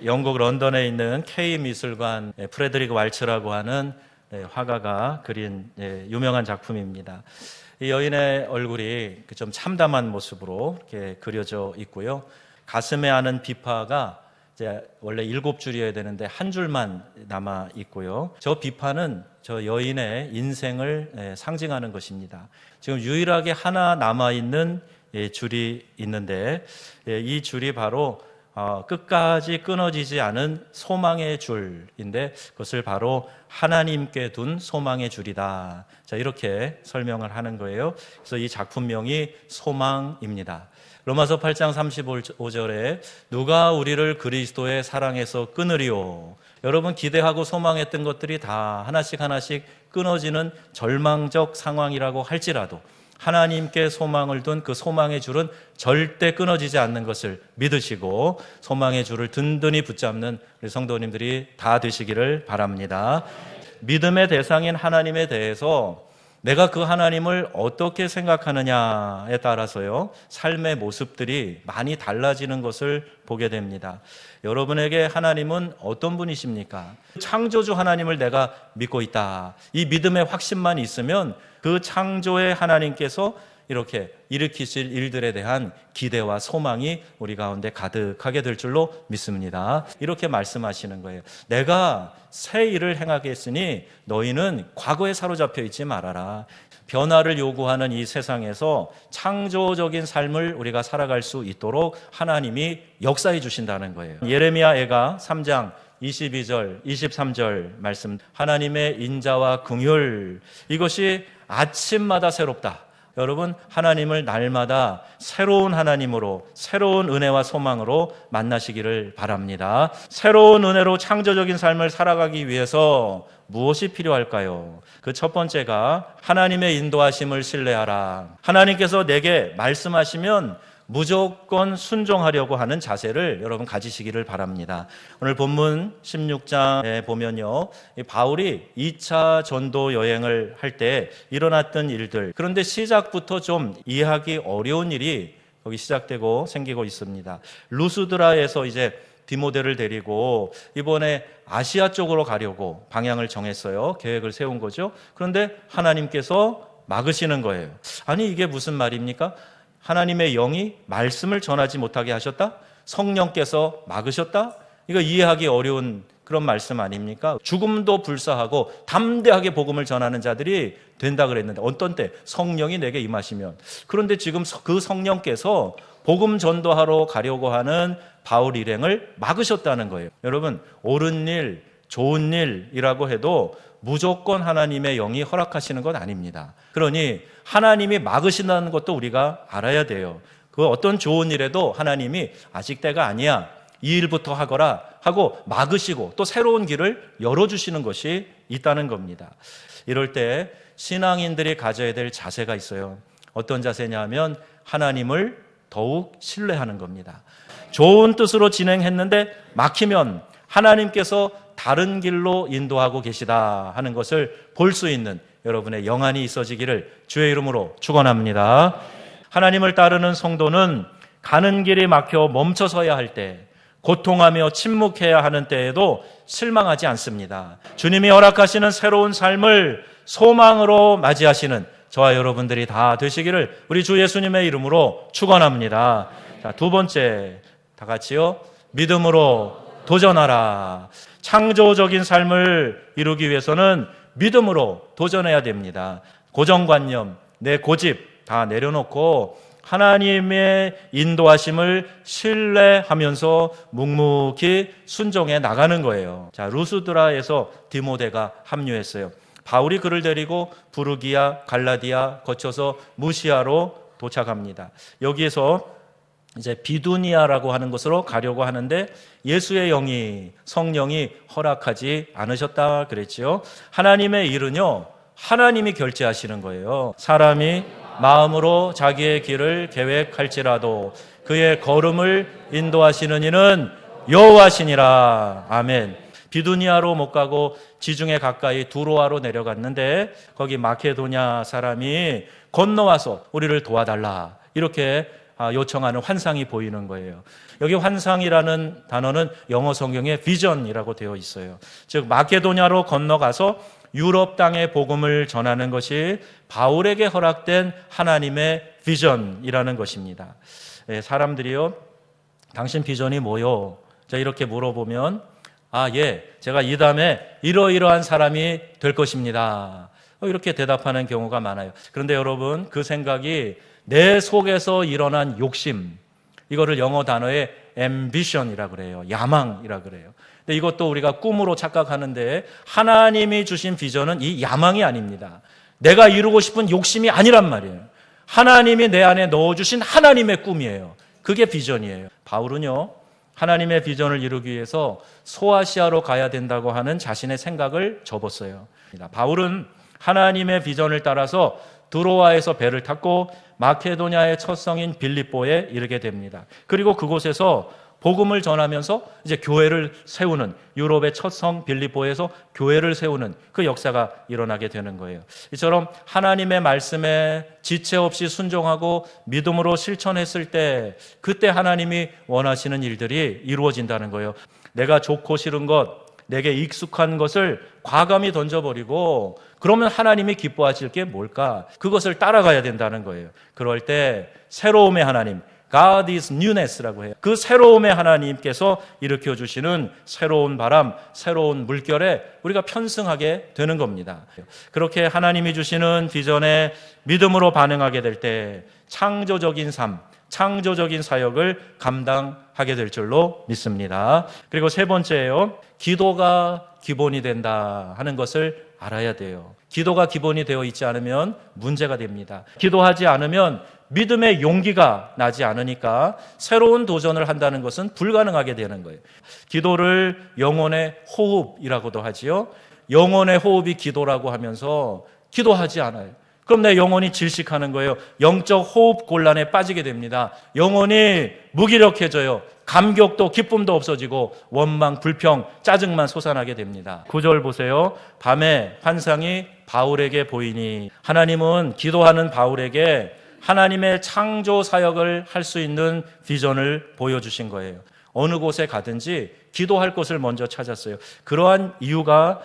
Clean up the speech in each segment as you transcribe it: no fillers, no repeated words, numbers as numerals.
영국 런던에 있는 K미술관 프레드릭 왈츠라고 하는 화가가 그린 유명한 작품입니다. 이 여인의 얼굴이 좀 참담한 모습으로 이렇게 그려져 있고요. 가슴에 아는 비파가 이제 원래 7줄이어야 되는데 한 줄만 남아 있고요. 저 비파는 저 여인의 인생을 상징하는 것입니다. 지금 유일하게 하나 남아 있는 줄이 있는데 이 줄이 바로 끝까지 끊어지지 않은 소망의 줄인데 그것을 바로 하나님께 둔 소망의 줄이다. 자, 이렇게 설명을 하는 거예요. 그래서 이 작품명이 소망입니다. 로마서 8장 35절에 누가 우리를 그리스도의 사랑에서 끊으리오. 여러분 기대하고 소망했던 것들이 다 하나씩 끊어지는 절망적 상황이라고 할지라도 하나님께 소망을 둔 그 소망의 줄은 절대 끊어지지 않는 것을 믿으시고 소망의 줄을 든든히 붙잡는 우리 성도님들이 다 되시기를 바랍니다. 믿음의 대상인 하나님에 대해서 내가 그 하나님을 어떻게 생각하느냐에 따라서요, 삶의 모습들이 많이 달라지는 것을 보게 됩니다. 여러분에게 하나님은 어떤 분이십니까? 창조주 하나님을 내가 믿고 있다. 이 믿음의 확신만 있으면 그 창조의 하나님께서 이렇게 일으키실 일들에 대한 기대와 소망이 우리 가운데 가득하게 될 줄로 믿습니다. 이렇게 말씀하시는 거예요. 내가 새 일을 행하겠으니 너희는 과거에 사로잡혀 있지 말아라. 변화를 요구하는 이 세상에서 창조적인 삶을 우리가 살아갈 수 있도록 하나님이 역사해 주신다는 거예요. 예레미야애가 3장 22절, 23절 말씀, 하나님의 인자와 긍휼, 이것이 아침마다 새롭다. 여러분, 하나님을 날마다 새로운 하나님으로, 새로운 은혜와 소망으로 만나시기를 바랍니다. 새로운 은혜로 창조적인 삶을 살아가기 위해서 무엇이 필요할까요? 그 첫 번째가 하나님의 인도하심을 신뢰하라. 하나님께서 내게 말씀하시면 무조건 순종하려고 하는 자세를 여러분 가지시기를 바랍니다. 오늘 본문 16장에 보면요, 바울이 2차 전도 여행을 할 때 일어났던 일들, 그런데 시작부터 좀 이해하기 어려운 일이 거기 시작되고 생기고 있습니다. 루스드라에서 이제 디모데를 데리고 이번에 아시아 쪽으로 가려고 방향을 정했어요. 계획을 세운 거죠. 그런데 하나님께서 막으시는 거예요. 아니, 이게 무슨 말입니까? 하나님의 영이 말씀을 전하지 못하게 하셨다? 성령께서 막으셨다? 이거 이해하기 어려운 그런 말씀 아닙니까? 죽음도 불사하고 담대하게 복음을 전하는 자들이 된다 그랬는데 어떤 때? 성령이 내게 임하시면. 그런데 지금 그 성령께서 복음 전도하러 가려고 하는 바울 일행을 막으셨다는 거예요. 여러분, 옳은 일, 좋은 일이라고 해도 무조건 하나님의 영이 허락하시는 건 아닙니다. 그러니 하나님이 막으신다는 것도 우리가 알아야 돼요. 그 어떤 좋은 일에도 하나님이 아직 때가 아니야, 이 일부터 하거라 하고 막으시고 또 새로운 길을 열어주시는 것이 있다는 겁니다. 이럴 때 신앙인들이 가져야 될 자세가 있어요. 어떤 자세냐면 하나님을 더욱 신뢰하는 겁니다. 좋은 뜻으로 진행했는데 막히면 하나님께서 다른 길로 인도하고 계시다 하는 것을 볼 수 있는 여러분의 영안이 있어지기를 주의 이름으로 축원합니다. 하나님을 따르는 성도는 가는 길이 막혀 멈춰서야 할 때, 고통하며 침묵해야 하는 때에도 실망하지 않습니다. 주님이 허락하시는 새로운 삶을 소망으로 맞이하시는 저와 여러분들이 다 되시기를 우리 주 예수님의 이름으로 축원합니다. 자, 두 번째, 다 같이요. 믿음으로 도전하라. 창조적인 삶을 이루기 위해서는 믿음으로 도전해야 됩니다. 고정관념, 내 고집 다 내려놓고 하나님의 인도하심을 신뢰하면서 묵묵히 순종해 나가는 거예요. 자, 루스드라에서 디모데가 합류했어요. 바울이 그를 데리고 부르기아, 갈라디아 거쳐서 무시아로 도착합니다. 여기에서 이제 비두니아라고 하는 곳으로 가려고 하는데 예수의 영이, 성령이 허락하지 않으셨다 그랬지요. 하나님의 일은요, 하나님이 결제하시는 거예요. 사람이 마음으로 자기의 길을 계획할지라도 그의 걸음을 인도하시는 이는 여호와시니라. 아멘. 비두니아로 못 가고 지중해 가까이 두로아로 내려갔는데 거기 마케도냐 사람이 건너와서 우리를 도와달라 이렇게 요청하는 환상이 보이는 거예요. 여기 환상이라는 단어는 영어 성경에 비전이라고 되어 있어요. 즉 마케도냐로 건너가서 유럽 땅에 복음을 전하는 것이 바울에게 허락된 하나님의 비전이라는 것입니다. 사람들이요, 당신 비전이 뭐요? 자, 이렇게 물어보면 제가 이 다음에 이러이러한 사람이 될 것입니다. 이렇게 대답하는 경우가 많아요. 그런데 여러분, 그 생각이 내 속에서 일어난 욕심, 이거를 영어 단어에 ambition이라고 그래요. 야망이라고 그래요. 근데 이것도 우리가 꿈으로 착각하는데 하나님이 주신 비전은 이 야망이 아닙니다. 내가 이루고 싶은 욕심이 아니란 말이에요. 하나님이 내 안에 넣어주신 하나님의 꿈이에요. 그게 비전이에요. 바울은요, 하나님의 비전을 이루기 위해서 소아시아로 가야 된다고 하는 자신의 생각을 접었어요. 바울은 하나님의 비전을 따라서 드로아에서 배를 탔고 마케도냐의 첫 성인 빌립보에 이르게 됩니다. 그리고 그곳에서 복음을 전하면서 이제 교회를 세우는, 유럽의 첫 성 빌립보에서 교회를 세우는 그 역사가 일어나게 되는 거예요. 이처럼 하나님의 말씀에 지체 없이 순종하고 믿음으로 실천했을 때 그때 하나님이 원하시는 일들이 이루어진다는 거예요. 내가 좋고 싫은 것, 내게 익숙한 것을 과감히 던져버리고 그러면 하나님이 기뻐하실 게 뭘까? 그것을 따라가야 된다는 거예요. 그럴 때 새로움의 하나님, God is newness라고 해요. 그 새로움의 하나님께서 일으켜 주시는 새로운 바람, 새로운 물결에 우리가 편승하게 되는 겁니다. 그렇게 하나님이 주시는 비전에 믿음으로 반응하게 될 때 창조적인 삶, 창조적인 사역을 감당하게 될 줄로 믿습니다. 그리고 세 번째예요. 기도가 기본이 된다 하는 것을 알아야 돼요. 기도가 기본이 되어 있지 않으면 문제가 됩니다. 기도하지 않으면 믿음의 용기가 나지 않으니까 새로운 도전을 한다는 것은 불가능하게 되는 거예요. 기도를 영혼의 호흡이라고도 하지요. 영혼의 호흡이 기도라고 하면서 기도하지 않아요. 그럼 내 영혼이 질식하는 거예요. 영적 호흡 곤란에 빠지게 됩니다. 영혼이 무기력해져요. 감격도 기쁨도 없어지고 원망, 불평, 짜증만 솟아나게 됩니다. 9절 보세요. 밤에 환상이 바울에게 보이니, 하나님은 기도하는 바울에게 하나님의 창조 사역을 할 수 있는 비전을 보여주신 거예요. 어느 곳에 가든지 기도할 곳을 먼저 찾았어요. 그러한 이유가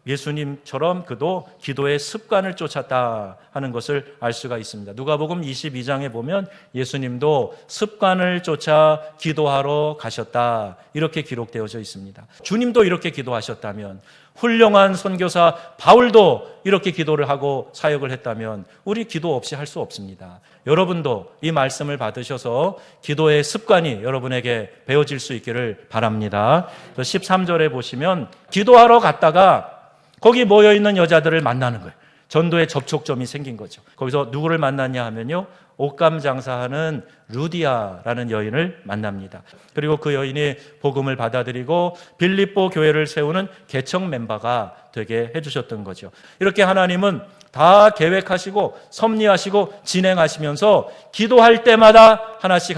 예수님처럼 그도 기도의 습관을 쫓았다 하는 것을 알 수가 있습니다. 누가복음 22장에 보면 예수님도 습관을 쫓아 기도하러 가셨다 이렇게 기록되어져 있습니다. 주님도 이렇게 기도하셨다면, 훌륭한 선교사 바울도 이렇게 기도를 하고 사역을 했다면 우리 기도 없이 할 수 없습니다. 여러분도 이 말씀을 받으셔서 기도의 습관이 여러분에게 배워질 수 있기를 바랍니다. 13절에 보시면 기도하러 갔다가 거기 모여있는 여자들을 만나는 거예요. 전도의 접촉점이 생긴 거죠. 거기서 누구를 만났냐 하면요, 옷감 장사하는 루디아라는 여인을 만납니다. 그리고 그 여인이 복음을 받아들이고 빌립보 교회를 세우는 개척 멤버가 되게 해주셨던 거죠. 이렇게 하나님은 다 계획하시고 섭리하시고 진행하시면서 기도할 때마다 하나씩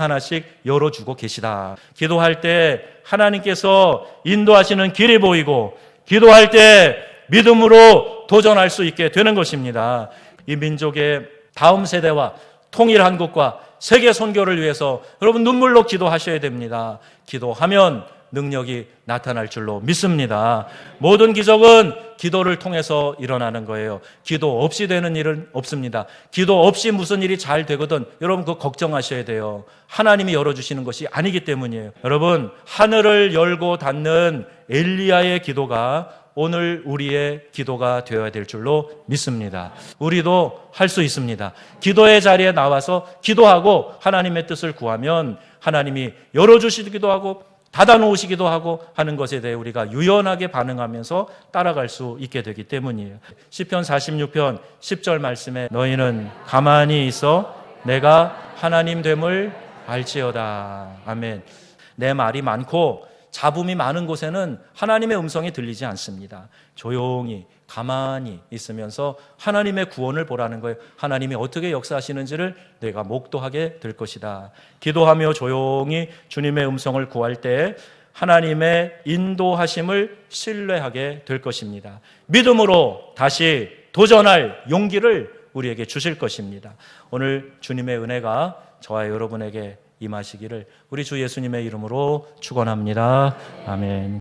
열어주고 계시다. 기도할 때 하나님께서 인도하시는 길이 보이고 기도할 때 믿음으로 도전할 수 있게 되는 것입니다. 이 민족의 다음 세대와 통일한국과 세계 선교를 위해서 여러분 눈물로 기도하셔야 됩니다. 기도하면 능력이 나타날 줄로 믿습니다. 모든 기적은 기도를 통해서 일어나는 거예요. 기도 없이 되는 일은 없습니다. 기도 없이 무슨 일이 잘 되거든 여러분 그거 걱정하셔야 돼요. 하나님이 열어주시는 것이 아니기 때문이에요. 여러분, 하늘을 열고 닫는 엘리야의 기도가 오늘 우리의 기도가 되어야 될 줄로 믿습니다. 우리도 할 수 있습니다. 기도의 자리에 나와서 기도하고 하나님의 뜻을 구하면 하나님이 열어주시기도 하고 닫아놓으시기도 하고 하는 것에 대해 우리가 유연하게 반응하면서 따라갈 수 있게 되기 때문이에요. 시편 46편 10절 말씀에 너희는 가만히 있어 내가 하나님 됨을 알지어다. 아멘. 내 말이 많고 잡음이 많은 곳에는 하나님의 음성이 들리지 않습니다. 조용히 가만히 있으면서 하나님의 구원을 보라는 거예요. 하나님이 어떻게 역사하시는지를 내가 목도하게 될 것이다. 기도하며 조용히 주님의 음성을 구할 때 하나님의 인도하심을 신뢰하게 될 것입니다. 믿음으로 다시 도전할 용기를 우리에게 주실 것입니다. 오늘 주님의 은혜가 저와 여러분에게 임하시기를 우리 주 예수님의 이름으로 축원합니다. 아멘.